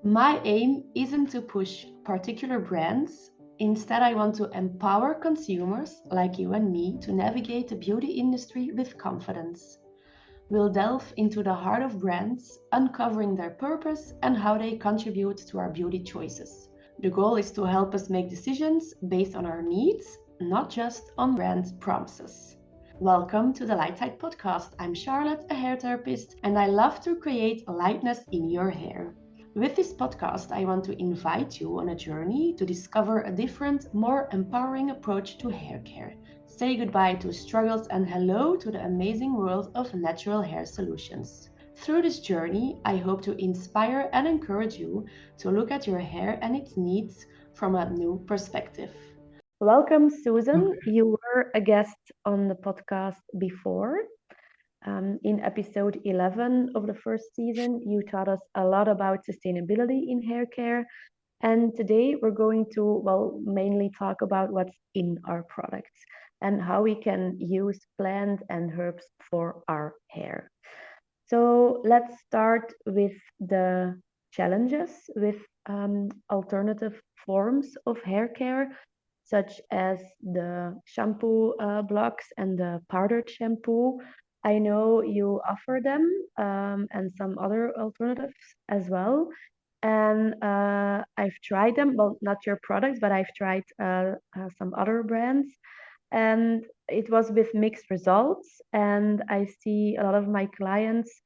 My aim isn't to push particular brands. Instead, I want to empower consumers like you and me to navigate the beauty industry with confidence. We'll delve into the heart of brands, uncovering their purpose and how they contribute to our beauty choices. The goal is to help us make decisions based on our needs, not just on brand promises. Welcome to the Light Side Podcast. I'm Charlotte, a hair therapist, and I love to create lightness in your hair. With this podcast, I want to invite you on a journey to discover a different, more empowering approach to hair care. Say goodbye to struggles and hello to the amazing world of natural hair solutions. Through this journey, I hope to inspire and encourage you to look at your hair and its needs from a new perspective. Welcome, Susan. You were a guest on the podcast before. In episode 11 of the first season, you taught us a lot about sustainability in hair care. And today we're going to, mainly talk about what's in our products and how we can use plants and herbs for our hair. So let's start with the challenges with alternative forms of hair care, such as the shampoo blocks and the powdered shampoo. I know you offer them and some other alternatives as well. And I've tried them, well, not your products, but I've tried some other brands. And it was with mixed results. And I see a lot of my clients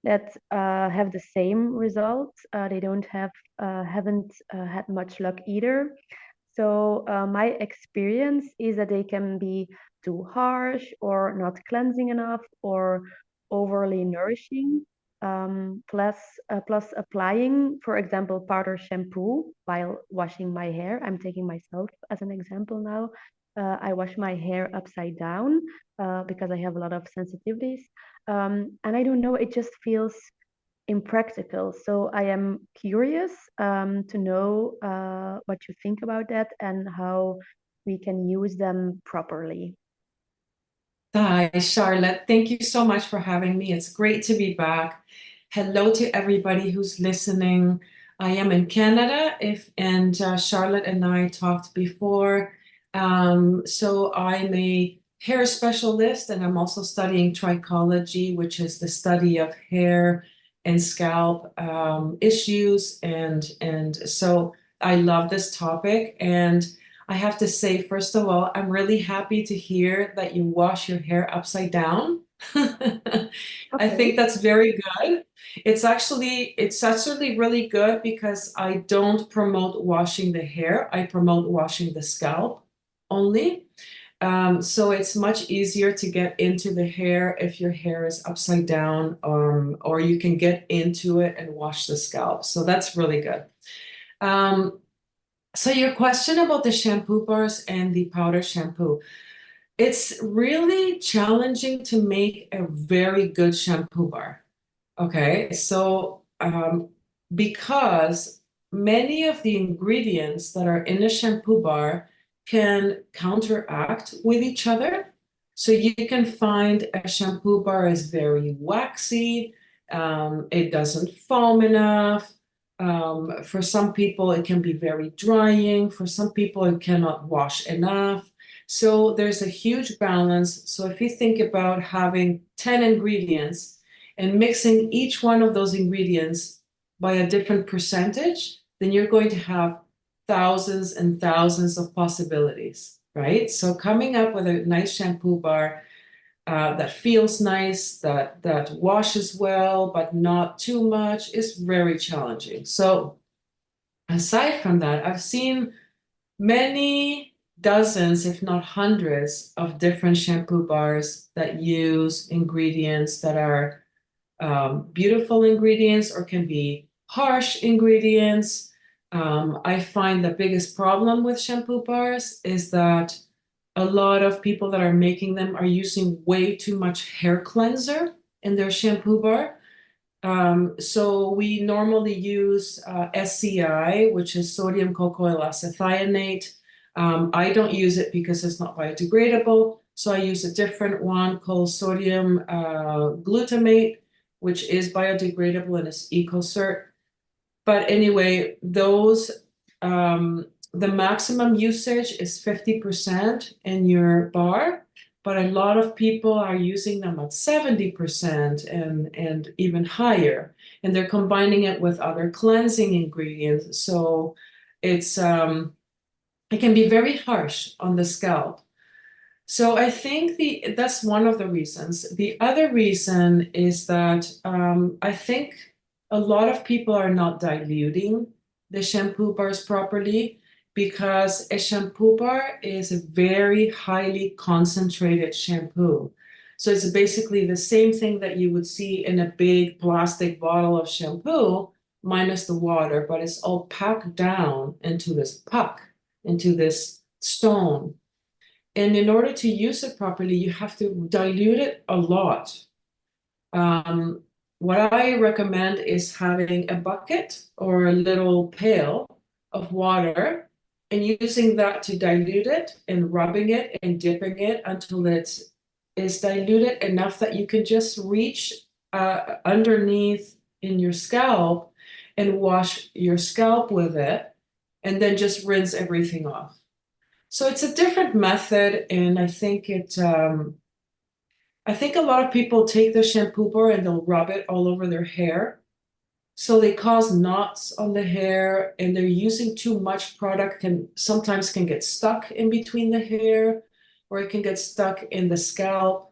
that have the same result. They don't have haven't had much luck either. So my experience is that they can be too harsh or not cleansing enough or overly nourishing. Plus applying, for example, powder shampoo while washing my hair. I'm taking myself as an example now. I wash my hair upside down because I have a lot of sensitivities. And I don't know, it just feels impractical. So I am curious to know what you think about that and how we can use them properly. Hi, Charlotte. Thank you so much for having me. It's great to be back. Hello to everybody who's listening. I am in Canada, and Charlotte and I talked before. So I'm a hair specialist, and I'm also studying trichology, which is the study of hair and scalp issues. And so I love this topic. And I have to say, first of all, I'm really happy to hear that you wash your hair upside down. I Okay. think that's very good. It's actually really good because I don't promote washing the hair. I promote washing the scalp only. So it's much easier to get into the hair if your hair is upside down, or you can get into it and wash the scalp. So that's really good. Um, so your question about the shampoo bars and the powder shampoo, it's really challenging to make a very good shampoo bar. Okay, so because many of the ingredients that are in a shampoo bar can counteract with each other. So you can find a shampoo bar is very waxy, it doesn't foam enough. For some people, it can be very drying. For some people, it cannot wash enough. So there's a huge balance. So if you think about having 10 ingredients, and mixing each one of those ingredients by a different percentage, then you're going to have thousands and thousands of possibilities, right? So coming up with a nice shampoo bar that feels nice, that washes well, but not too much, is very challenging. So aside from that, I've seen many dozens, if not hundreds, of different shampoo bars that use ingredients that are beautiful ingredients or can be harsh ingredients. I find the biggest problem with shampoo bars is that a lot of people that are making them are using way too much hair cleanser in their shampoo bar. So we normally use SCI, which is sodium cocoyl isethionate. I don't use it because it's not biodegradable. So I use a different one called sodium glutamate, which is biodegradable and is EcoCert. But anyway, those the maximum usage is 50% in your bar, but a lot of people are using them at 70% and even higher. And they're combining it with other cleansing ingredients. So it's it can be very harsh on the scalp. So I think that's one of the reasons. The other reason is that I think a lot of people are not diluting the shampoo bars properly because a shampoo bar is a very highly concentrated shampoo. So it's basically the same thing that you would see in a big plastic bottle of shampoo minus the water, but it's all packed down into this puck, into this stone. And in order to use it properly, you have to dilute it a lot. Um, what I recommend is having a bucket or a little pail of water and using that to dilute it and rubbing it and dipping it until it is diluted enough that you can just reach underneath in your scalp and wash your scalp with it and then just rinse everything off. So it's a different method, and I think a lot of people take the shampoo bar and they'll rub it all over their hair. So they cause knots on the hair, and they're using too much product and sometimes can get stuck in between the hair, or it can get stuck in the scalp.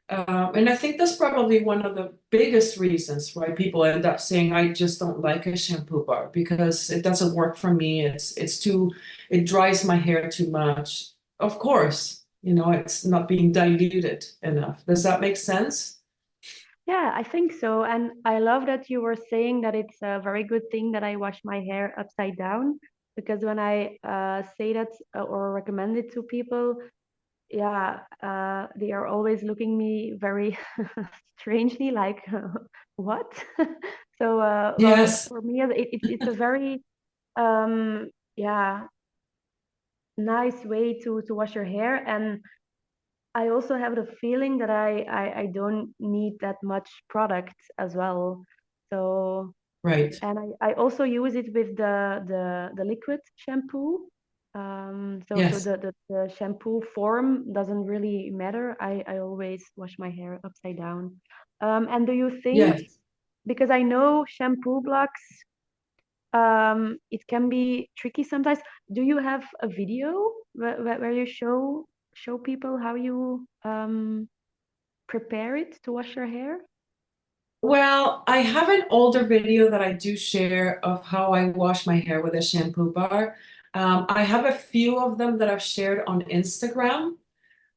And I think that's probably one of the biggest reasons why people end up saying, I just don't like a shampoo bar because it doesn't work for me. It dries my hair too much. Of course, it's not being diluted enough. Does that make sense? Yeah, I think so. And I love that you were saying that it's a very good thing that I wash my hair upside down, because when I say that or recommend it to people, yeah, they are always looking me very strangely, like, what? So, well, Yes, for me, it's a very, yeah, nice way to wash your hair. And I also have the feeling that I don't need that much product as well. So, right. and I also use it with the liquid shampoo. So Yes, the shampoo form doesn't really matter. I always wash my hair upside down. And do you think, yes. because I know shampoo blocks, it can be tricky sometimes. Do you have a video where you show people how you prepare it to wash your hair? Well, I have an older video that I do share of how I wash my hair with a shampoo bar. I have a few of them that I've shared on Instagram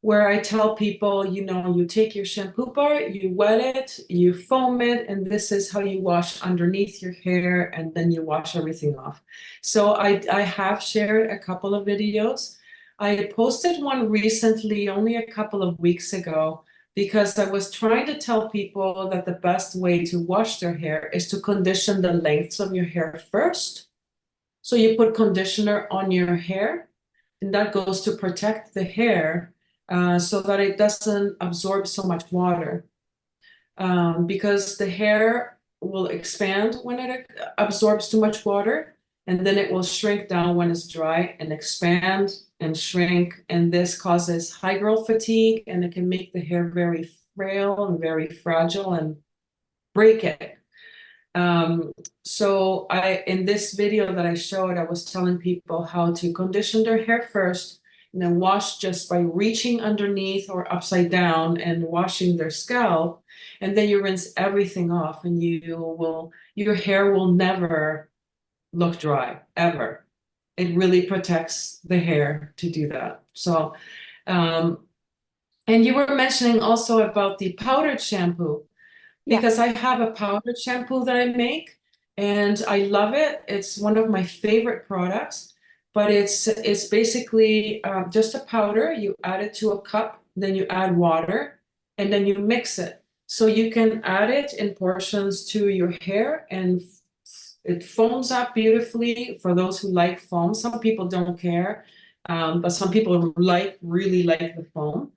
where I tell people, you take your shampoo bar, you wet it, you foam it, and this is how you wash underneath your hair, and then you wash everything off. So I have shared a couple of videos. I posted one recently, only a couple of weeks ago, because I was trying to tell people that the best way to wash their hair is to condition the lengths of your hair first. So you put conditioner on your hair, and that goes to protect the hair so that it doesn't absorb so much water. Because the hair will expand when it absorbs too much water, and then it will shrink down when it's dry and expand and shrink. And this causes high growth fatigue, and it can make the hair very frail and very fragile and break it. Um, so in this video that I showed, I was telling people how to condition their hair first and then wash just by reaching underneath or upside down and washing their scalp. And then you rinse everything off and your hair will never look dry, ever. It really protects the hair to do that. So, um, and you were mentioning also about the powdered shampoo Yeah. because I have a powdered shampoo that I make and I love it. It's one of my favorite products, but it's basically just a powder. You add it to a cup, then you add water, and then you mix it. So you can add it in portions to your hair and it foams up beautifully for those who like foam. Some people don't care, but some people really like the foam.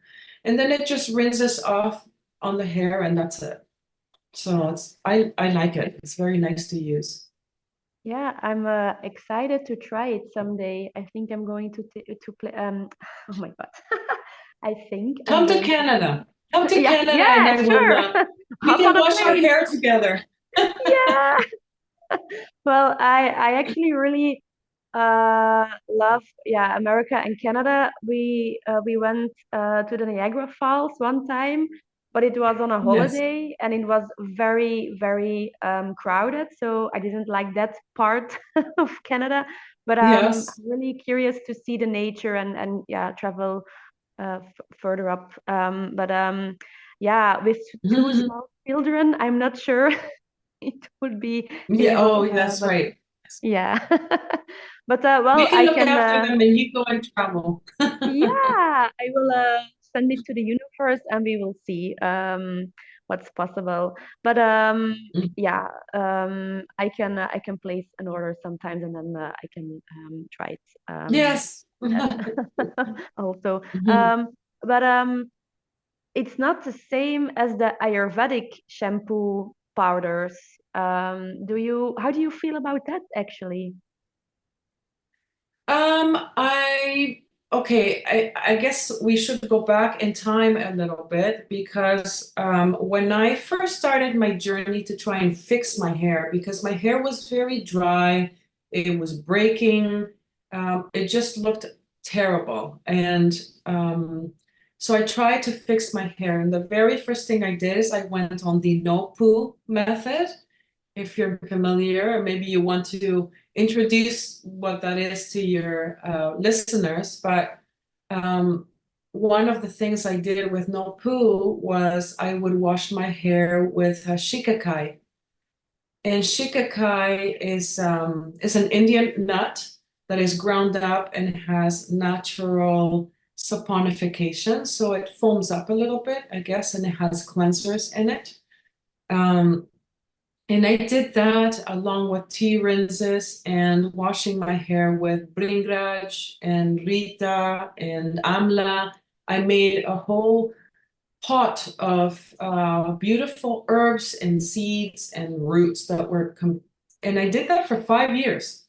And then it just rinses off on the hair and that's it. So I like it. It's very nice to use. Yeah, I'm excited to try it someday. I think I'm going to play. Oh my God. I think I'm Come to going to Canada. Come play. to Yeah, Canada and yeah, I will, sure. we Hop can on a wash our plane. hair together. Yeah. Well, I actually really love, yeah, America and Canada. We went to the Niagara Falls one time, but it was on a Yes. holiday and it was very, very crowded. So I didn't like that part of Canada. But Yes. I'm really curious to see the nature and yeah, travel further up. But yeah, with two small children, I'm not sure it would be Yeah, feasible. oh, that's But right. yeah. But We well, can I look can after them and you go and travel. yeah, I will send it to the universe and we will see what's possible. But yeah, I can place an order sometimes and then I can try it Yes. then also. But it's not the same as the Ayurvedic shampoo powders. How do you feel about that actually? I okay, I guess we should go back in time a little bit because when I first started my journey to try and fix my hair, because my hair was very dry, it was breaking, it just looked terrible. And so I tried to fix my hair, and the very first thing I did is I went on the no poo method. If you're familiar, or maybe you want to introduce what that is to your listeners. But um, one of the things I did with no poo was I would wash my hair with shikakai. And shikakai is an Indian nut that is ground up and has natural saponification. So it foams up a little bit, I guess, and it has cleansers in it. Um, and I did that along with tea rinses and washing my hair with bringraj and Rita and Amla. I made a whole pot of beautiful herbs and seeds and roots that were, and I did that for 5 years.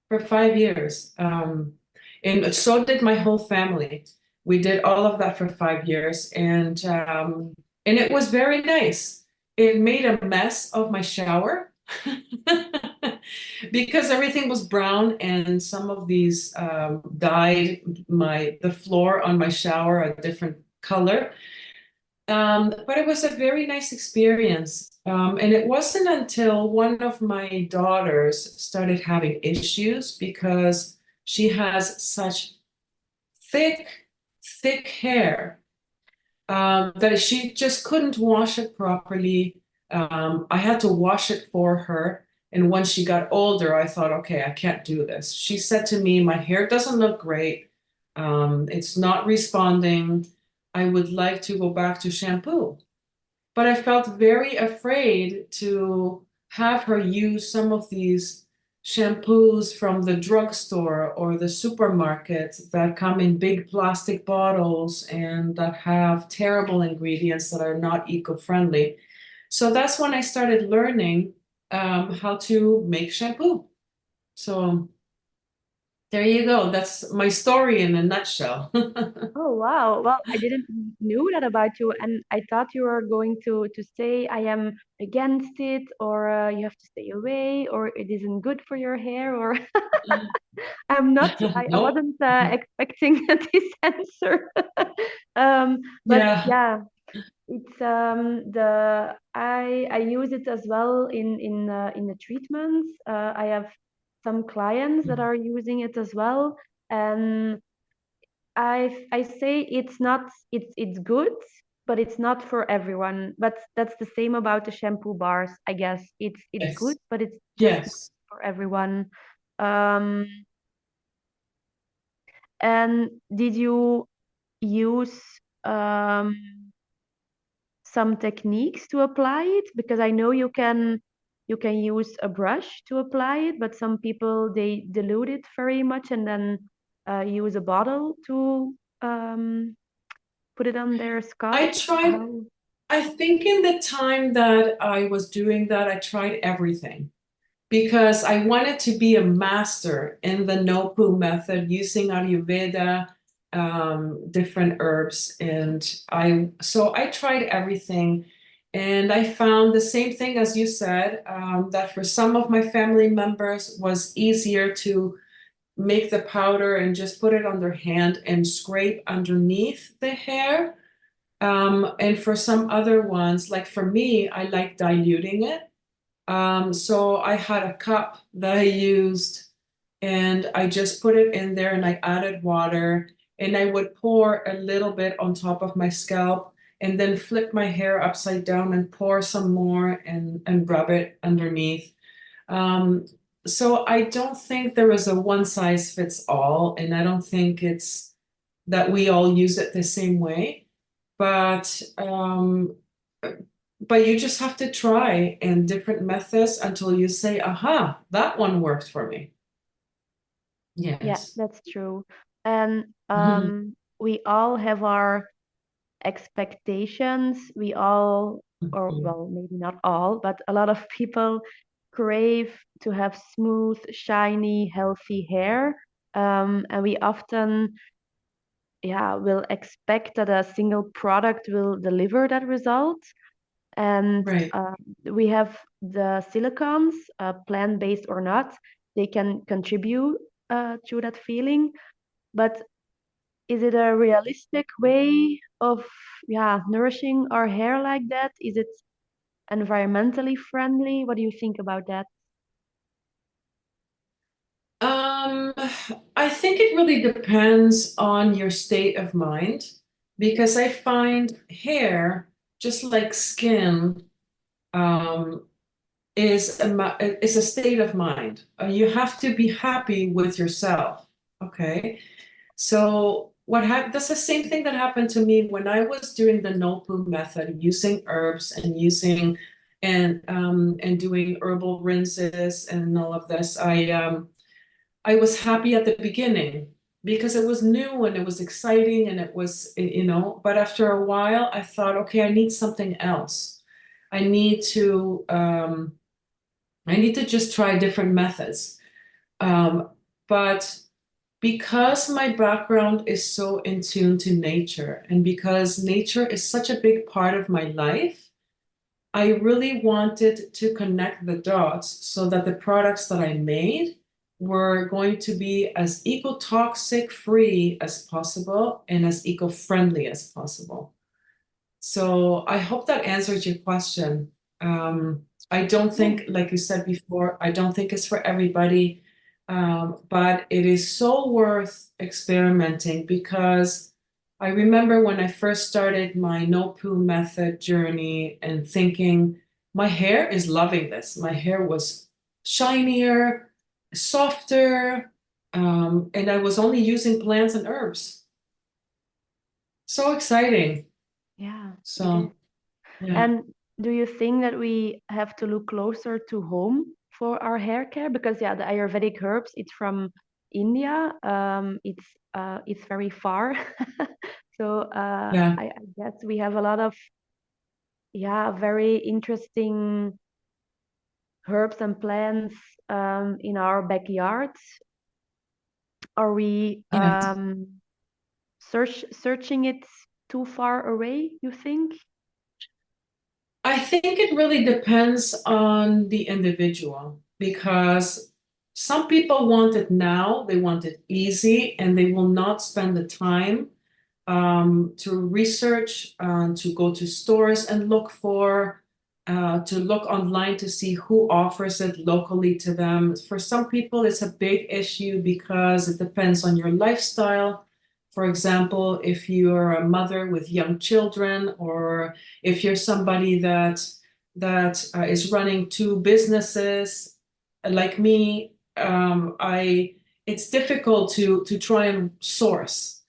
For 5 years. And so did my whole family. We did all of that for 5 years, and it was very nice. It made a mess of my shower because everything was brown, and some of these dyed the floor on my shower a different color. But it was a very nice experience. And it wasn't until one of my daughters started having issues because she has such thick, thick hair that she just couldn't wash it properly. I had to wash it for her. And when she got older, I thought, okay, I can't do this. She said to me, my hair doesn't look great. It's not responding. I would like to go back to shampoo. But I felt very afraid to have her use some of these shampoos from the drugstore or the supermarket that come in big plastic bottles and that have terrible ingredients that are not eco-friendly. So that's when I started learning how to make shampoo. So there you go. That's my story in a nutshell. Oh wow. Well, I didn't knew that about you, and I thought you were going to say I am against it, or you have to stay away, or it isn't good for your hair, or I'm not. I Nope. wasn't expecting this answer. But Yeah. yeah, it's I use it as well in the treatments. I have some clients that are using it as well, and I say it's good, but it's not for everyone. But that's the same about the shampoo bars, I guess. It's good, Yes. but it's just not Yes. for everyone. Um, and did you use um, some techniques to apply it? Because I know you can use a brush to apply it, but some people they dilute it very much and then use a bottle to um, put it on their I scalp. tried How? I think in the time that I was doing that, I tried everything. because I wanted to be a master in the no poo method using Ayurveda, different herbs. And I tried everything. And I found the same thing as you said, that for some of my family members was easier to make the powder and just put it on their hand and scrape underneath the hair. And for some other ones, like for me, I like diluting it. So I had a cup that I used and I just put it in there and I added water and I would pour a little bit on top of my scalp and then flip my hair upside down and pour some more and rub it underneath. Um, so I don't think there is a one size fits all, and I don't think it's that we all use it the same way. But but you just have to try in different methods until you say, aha, that one worked for me. Yeah, Yes. that's true. And Mhm. we all have our expectations. We all, or Mhm. well, maybe not all, but a lot of people crave to have smooth, shiny, healthy hair. And we often, yeah, will expect that a single product will deliver that result. And Right. we have the silicons, plant-based or not, they can contribute to that feeling. But is it a realistic way of, yeah, nourishing our hair like that? Is it environmentally friendly? What do you think about that? Um, I think it really depends on your state of mind because I find hair, just like skin, um, is a state of mind. You have to be happy with yourself. Okay. So that's the same thing that happened to me when I was doing the no poo method, using herbs and using and doing herbal rinses and all of this. I was happy at the beginning because it was new and it was exciting and it was, but after a while I thought, okay, I need something else. I need to um, I need to just try different methods. But because my background is so in tune to nature and because nature is such a big part of my life, I really wanted to connect the dots so that the products that I made were going to be as ecotoxic free as possible and as eco-friendly as possible. So I hope that answers your question. I don't Yeah. think, like you said before, I don't think it's for everybody, but it is so worth experimenting because I remember when I first started my no poo method journey and thinking, my hair is loving this. My hair was shinier, softer, and I was only using plants and herbs. So exciting. Yeah, it is. So, yeah. And do you think that we have to look closer to home for our hair care? Because yeah, the Ayurvedic herbs, it's from India. It's very far. So Yeah. I guess we have a lot of, yeah, very interesting herbs and plants in our backyards. Are we Yes. searching it too far away, you think? I think it really depends on the individual because some people want it now, they want it easy, and they will not spend the time to research, to go to stores and to look online to see who offers it locally to them. For some people, it's a big issue because it depends on your lifestyle. For example, if you're a mother with young children, or if you're somebody that is running two businesses, like me, it's difficult to try and source.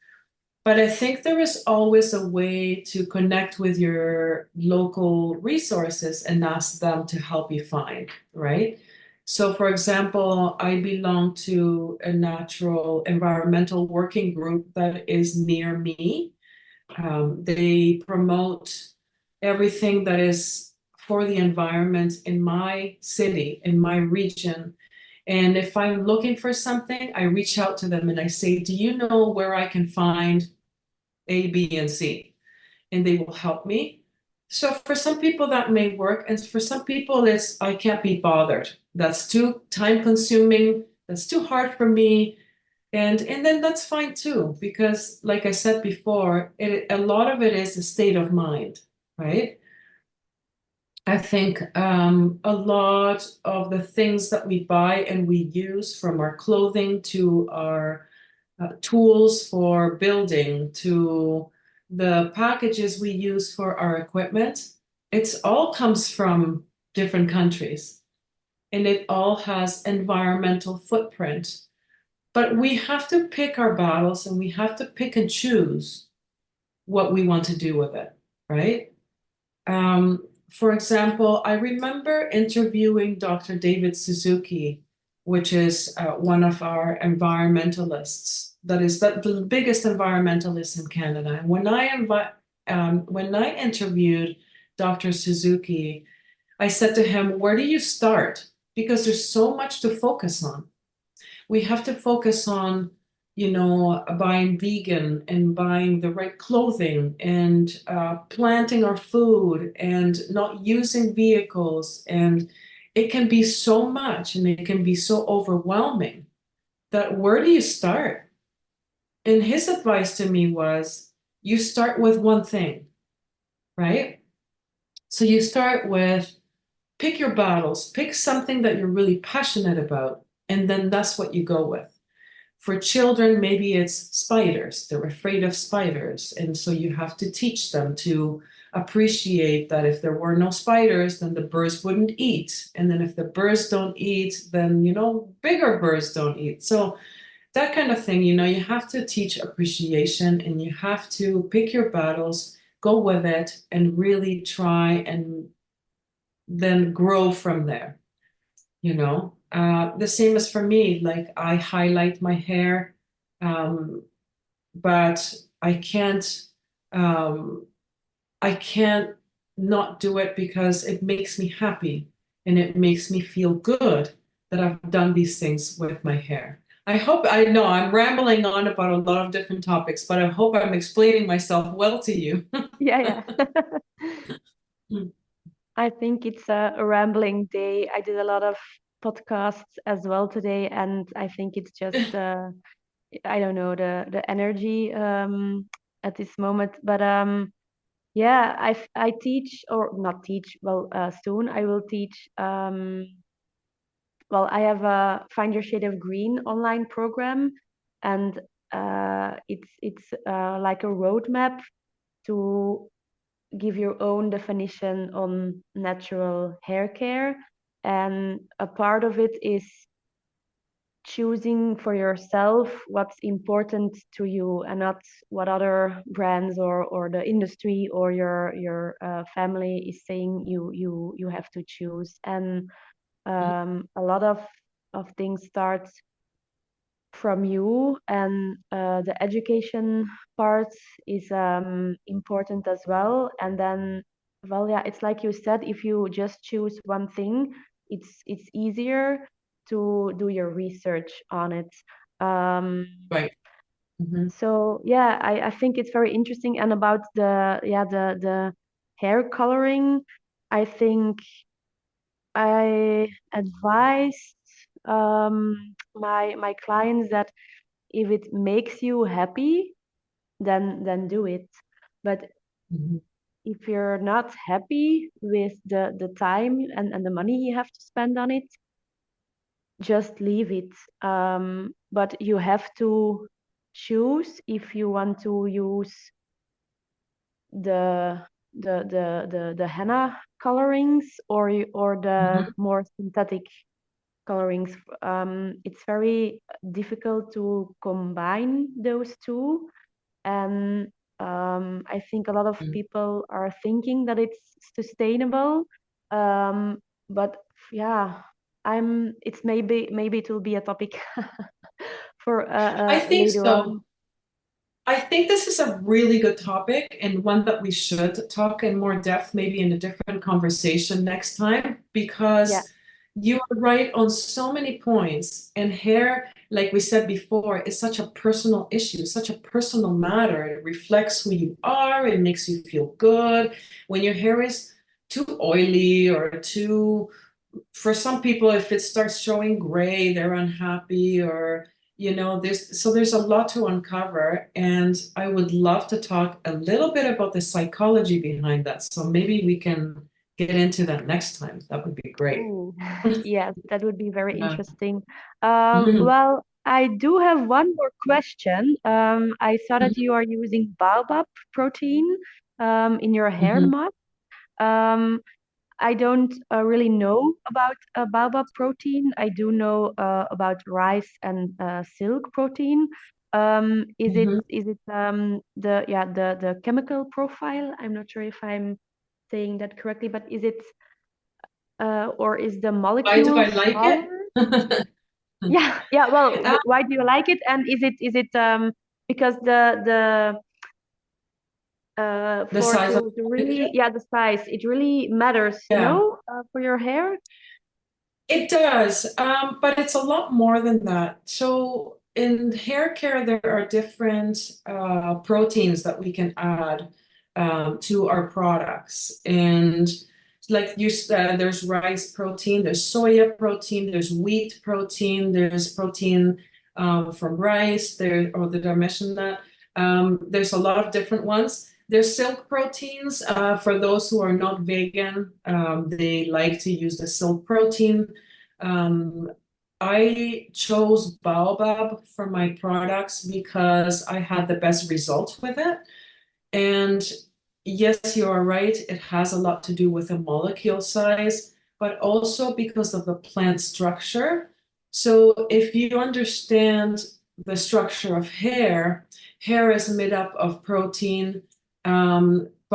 But I think there is always a way to connect with your local resources and ask them to help you find, right? So, for example, I belong to a natural environmental working group that is near me. They promote everything that is for the environment in my city, in my region. And if I'm looking for something, I reach out to them and I say, do you know where I can find A, B, and C? And they will help me. So for some people that may work, and for some people it's I can't be bothered. That's too time consuming, that's too hard for me. And then that's fine too, because like I said before, a lot of it is a state of mind, right? I think a lot of the things that we buy and we use, from our clothing to our tools for building to the packages we use for our equipment, it's all comes from different countries and it all has environmental footprint. But we have to pick our battles and we have to pick and choose what we want to do with it, right? For example, I remember interviewing Dr. David Suzuki, which is one of our environmentalists. That is the biggest environmentalist in Canada. And when I interviewed Dr. Suzuki, I said to him, "Where do you start?" Because there's so much to focus on. We have to focus on, buying vegan and buying the right clothing and planting our food and not using vehicles. And it can be so much and it can be so overwhelming that where do you start? And his advice to me was, you start with one thing, right? So you start with, pick your battles, pick something that you're really passionate about, and then that's what you go with. For children, maybe it's spiders. They're afraid of spiders. And so you have to teach them to appreciate that if there were no spiders, then the birds wouldn't eat. And then if the birds don't eat, then, bigger birds don't eat. So that kind of thing, you have to teach appreciation and you have to pick your battles, go with it, and really try and then grow from there. The same as for me, like I highlight my hair, but um, I can't not do it because it makes me happy and it makes me feel good that I've done these things with my hair. I know I'm rambling on about a lot of different topics, but I hope I'm explaining myself well to you. Yeah. I think it's a rambling day. I did a lot of podcasts as well today, and I think it's just I don't know, the energy at this moment. But yeah, I teach, or not teach. Well, soon I will teach. Well, I have a Find Your Shade of Green online program, and it's like a roadmap to give your own definition on natural hair care. And a part of it is choosing for yourself what's important to you and not what other brands or the industry or your family is saying you have to choose. And a lot of things start from you, and the education part is important as well. And then, well, yeah, it's like you said, if you just choose one thing, it's easier to do your research on it. Right. Mm-hmm. So yeah, I think it's very interesting. And about the hair coloring, I think I advised my clients that if it makes you happy, then do it. But Mm-hmm. if you're not happy with the time and the money you have to spend on it, just leave it. But you have to choose if you want to use the the henna colorings or the Mm-hmm. more synthetic colorings. It's very difficult to combine those two. And I think a lot of people are thinking that it's sustainable. But yeah, it's maybe it will be a topic for I think later so. on. I think this is a really good topic and one that we should talk in more depth, maybe in a different conversation next time, Yeah. because you are right on so many points. And hair, like we said before, is such a personal issue, such a personal matter. It reflects who you are, it makes you feel good. When your hair is too oily or too, for some people, if it starts showing gray, they're unhappy, or there's a lot to uncover, and I would love to talk a little bit about the psychology behind that. So maybe we can get into that next time. That would be great. Ooh, yes, that would be very Yeah. interesting. Mhm. Well, I do have one more question. I saw that Mhm. you are using baobab protein in your hair Mhm. mask. Um, I don't really know about baobab protein. I do know about rice and silk protein. Is it Mhm. the chemical profile? I'm not sure if I'm saying that correctly, but is it or is the Why do molecule I like it? smaller? Yeah, yeah. Well, Um, why do you like it? And is it because the the for size of to the really, molecule? yeah, the size, it really matters, Yeah. for your hair? It does, but it's a lot more than that. So in hair care, there are different proteins that we can add to our products. And like you said, there's rice protein, there's soya protein, there's wheat protein, there's protein from rice. Or did I mention that? There's a lot of different ones. There's silk proteins. For those who are not vegan, they like to use the silk protein. um, I chose Baobab for my products because I had the best results with it. And yes, you are right, it has a lot to do with the molecule size, but also because of the plant structure. So if you understand the structure of hair, hair is made up of protein,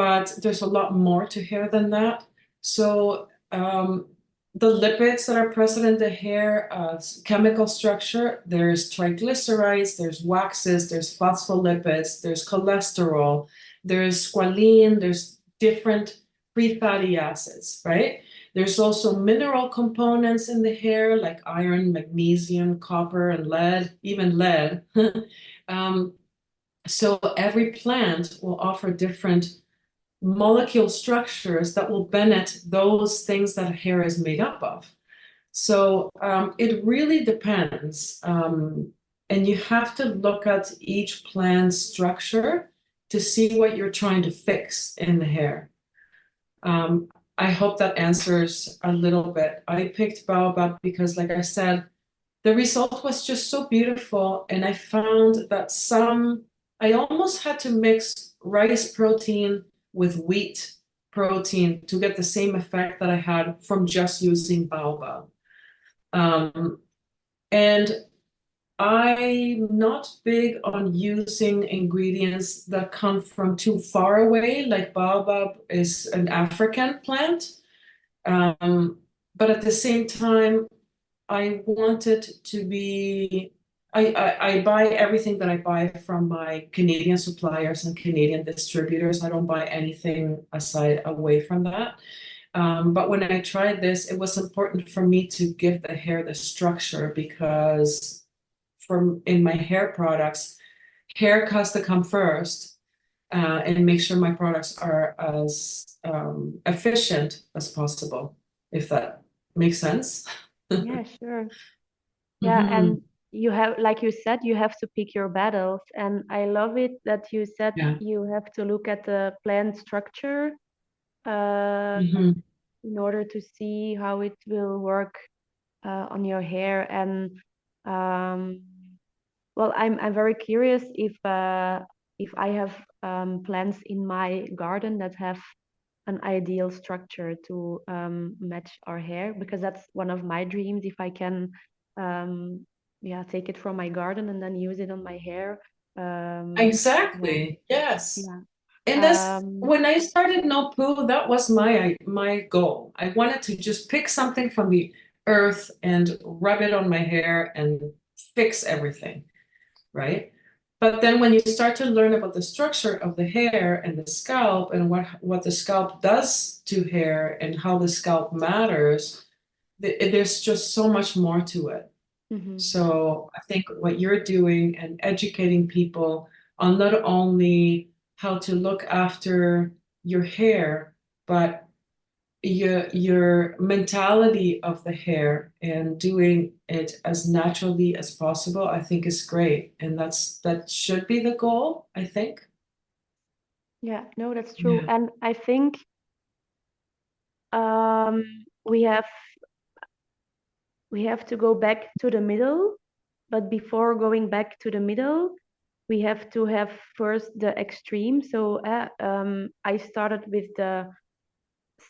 but there's a lot more to hair than that. So the lipids that are present in the hair, chemical structure, there's triglycerides, there's waxes, there's phospholipids, there's cholesterol, there's squalene, there's different free fatty acids, right? There's also mineral components in the hair like iron, magnesium, copper, and lead, even lead. um, so every plant will offer different molecule structures that will benefit those things that hair is made up of. So it really depends. And you have to look at each plant's structure to see what you're trying to fix in the hair. Um, I hope that answers a little bit. I picked Baobab because, like I said, the result was just so beautiful. And I found that I almost had to mix rice protein with wheat protein to get the same effect that I had from just using Baobab. Um, and I'm not big on using ingredients that come from too far away, like baobab is an African plant. Um, but at the same time, I want it to be, I buy everything that I buy from my Canadian suppliers and Canadian distributors. I don't buy anything aside away from that. But when I tried this, it was important for me to give the hair the structure because from in my hair products, hair has to come first, and make sure my products are as efficient as possible, if that makes sense. Yeah, sure. Yeah, Hmm. and you have, like you said, you have to pick your battles. And I love it that you said Yeah. you have to look at the plant structure uh, Hmm. in order to see how it will work on your hair. And um, well, I'm very curious if I have plants in my garden that have an ideal structure to match our hair, because that's one of my dreams. If I can, um, yeah, take it from my garden and then use it on my hair. Yeah, Exactly. Yes. yeah. And that's Um, when I started No Poo, that was my goal. I wanted to just pick something from the earth and rub it on my hair and fix everything, right? But then when you start to learn about the structure of the hair and the scalp and what the scalp does to hair and how the scalp matters, there's just so much more to it. Mm-hmm. So I think what you're doing and educating people on not only how to look after your hair, but your mentality of the hair and doing it as naturally as possible, I think is great. And that should be the goal, I think. Yeah, no, that's true. Yeah. And I think we have to go back to the middle, but before going back to the middle, we have to have first the extreme. So I started with the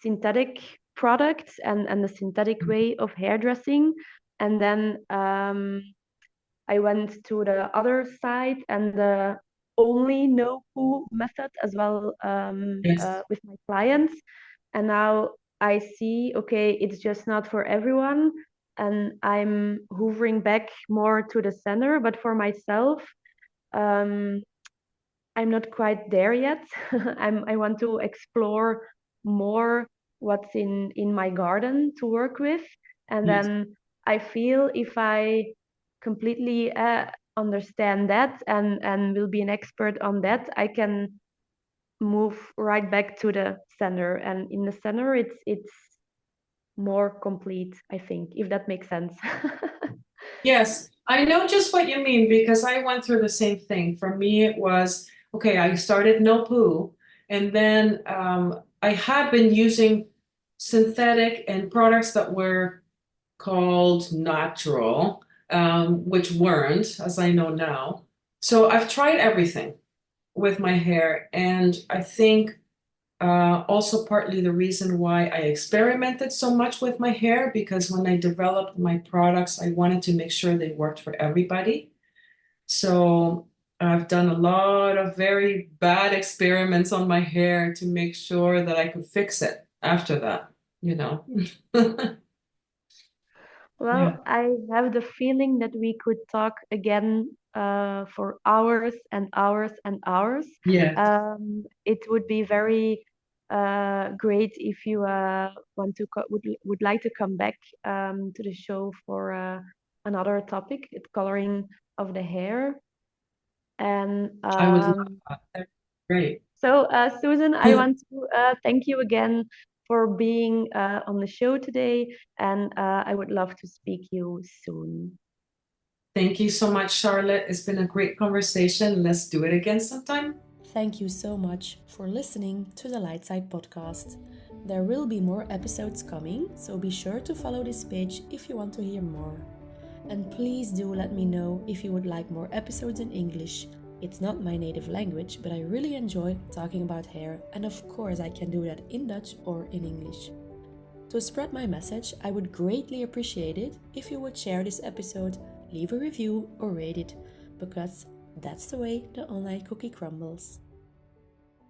synthetic products and the synthetic way of hairdressing, and then I went to the other side and the only no poo method as well Yes. with my clients. And now I see, okay, it's just not for everyone. And I'm hoovering back more to the center. But for myself, um, I'm not quite there yet. I want to explore more what's in my garden to work with. And Yes. then I feel if I completely understand that and will be an expert on that, I can move right back to the center. And in the center, it's more complete, I think, if that makes sense. Yes, I know just what you mean because I went through the same thing. For me, it was okay, I started no poo, and then I had been using synthetic and products that were called natural, which weren't, as I know now. So I've tried everything with my hair, and I think also partly the reason why I experimented so much with my hair, because when I developed my products, I wanted to make sure they worked for everybody. So I've done a lot of very bad experiments on my hair to make sure that I could fix it after that, you know. Yeah. Well, I have the feeling that we could talk again for hours and hours and hours. Yeah. It would be very great if you would like to come back to the show for another topic, coloring of the hair. And I would love that. That'd be great. so, Susan, I want to thank you again for being on the show today, and I would love to speak you soon. Thank you so much, Charlotte. It's been a great conversation. Let's do it again sometime. Thank you so much for listening to the Lightside podcast. There will be more episodes coming, so be sure to follow this page if you want to hear more. And please do let me know if you would like more episodes in English. It's not my native language, but I really enjoy talking about hair, and of course I can do that in Dutch or in English. To spread my message, I would greatly appreciate it if you would share this episode, leave a review or rate it, because that's the way the online cookie crumbles.